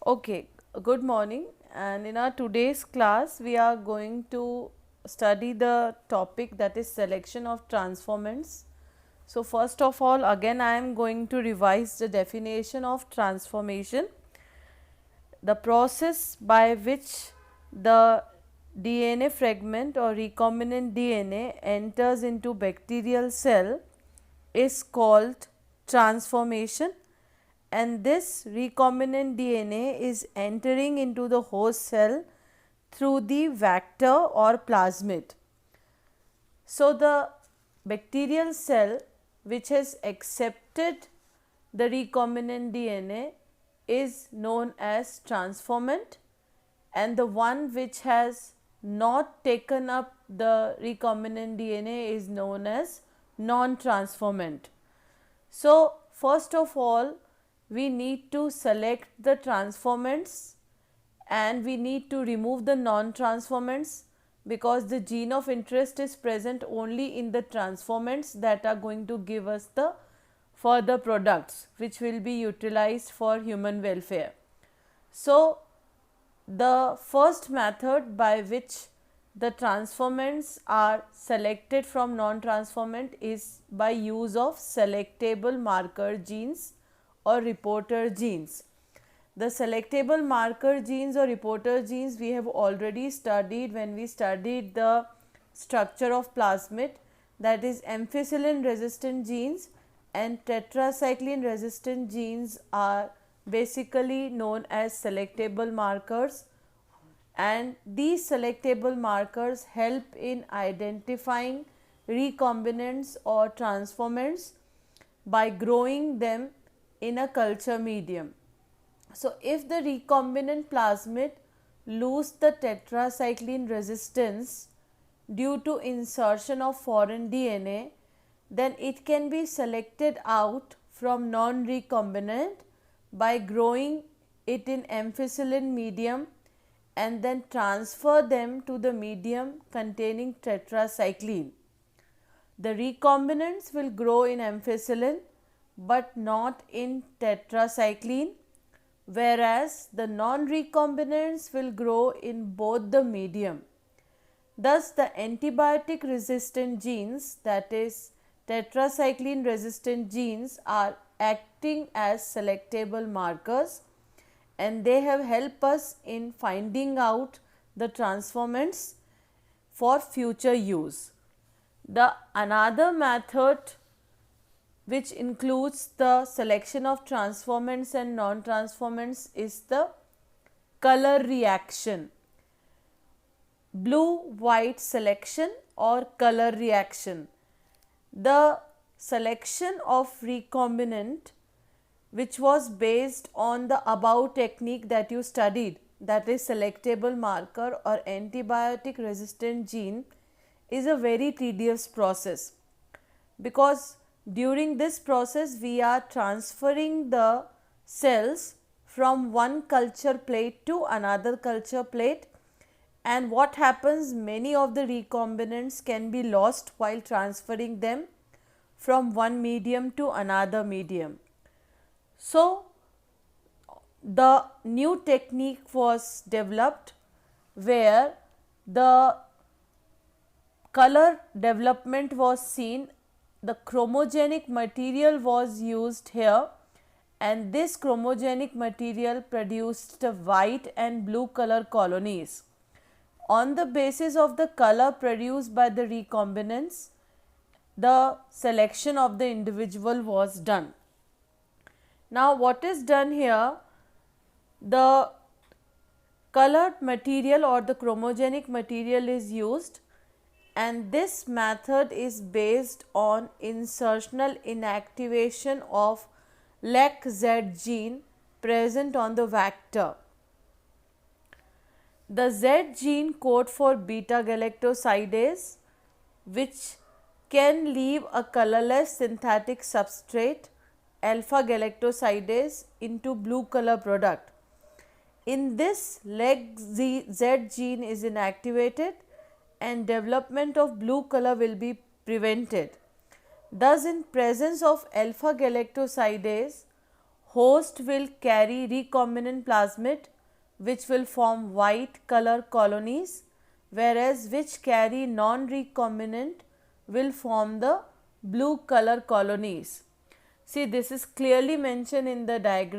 Okay, good morning, and in our today's class we are going to study the topic that is selection of transformants. So first of all, again I am going to revise the definition of transformation. The process by which the DNA fragment or recombinant DNA enters into bacterial cell is called transformation, and this recombinant DNA is entering into the host cell through the vector or plasmid. So, the bacterial cell which has accepted the recombinant DNA is known as transformant, and the one which has not taken up the recombinant DNA is known as non-transformant. So, first of all, we need to select the transformants and we need to remove the non-transformants, because the gene of interest is present only in the transformants that are going to give us the further products which will be utilized for human welfare. So, the first method by which the transformants are selected from non-transformant is by use of selectable marker genes or reporter genes. The selectable marker genes or reporter genes we have already studied when we studied the structure of plasmid, that is ampicillin resistant genes and tetracycline resistant genes are basically known as selectable markers, and these selectable markers help in identifying recombinants or transformants by growing them in a culture medium. So, if the recombinant plasmid lose the tetracycline resistance due to insertion of foreign DNA, then it can be selected out from non-recombinant by growing it in ampicillin medium and then transfer them to the medium containing tetracycline. The recombinants will grow in ampicillin but not in tetracycline, whereas the non-recombinants will grow in both the medium. Thus, the antibiotic resistant genes, that is tetracycline resistant genes, are acting as selectable markers, and they have helped us in finding out the transformants for future use. The another method which includes the selection of transformants and non-transformants is the color reaction, blue-white selection or color reaction. The selection of recombinant which was based on the above technique that you studied, that is selectable marker or antibiotic resistant gene, is a very tedious process, because during this process we are transferring the cells from one culture plate to another culture plate, and what happens, many of the recombinants can be lost while transferring them from one medium to another medium. So, the new technique was developed where the color development was seen. The chromogenic material was used here, and this chromogenic material produced the white and blue color colonies. On the basis of the color produced by the recombinants, the selection of the individual was done. Now, what is done here? The colored material or the chromogenic material is used, and this method is based on insertional inactivation of LEC-Z gene present on the vector. The Z gene code for beta galactosidase, which can leave a colorless synthetic substrate alpha galactosidase into blue color product. In this, LEC-Z gene is inactivated and development of blue color will be prevented. Thus, in presence of alpha galactosidase, host will carry recombinant plasmid which will form white color colonies, whereas which carry non-recombinant will form the blue color colonies. See, this is clearly mentioned in the diagram.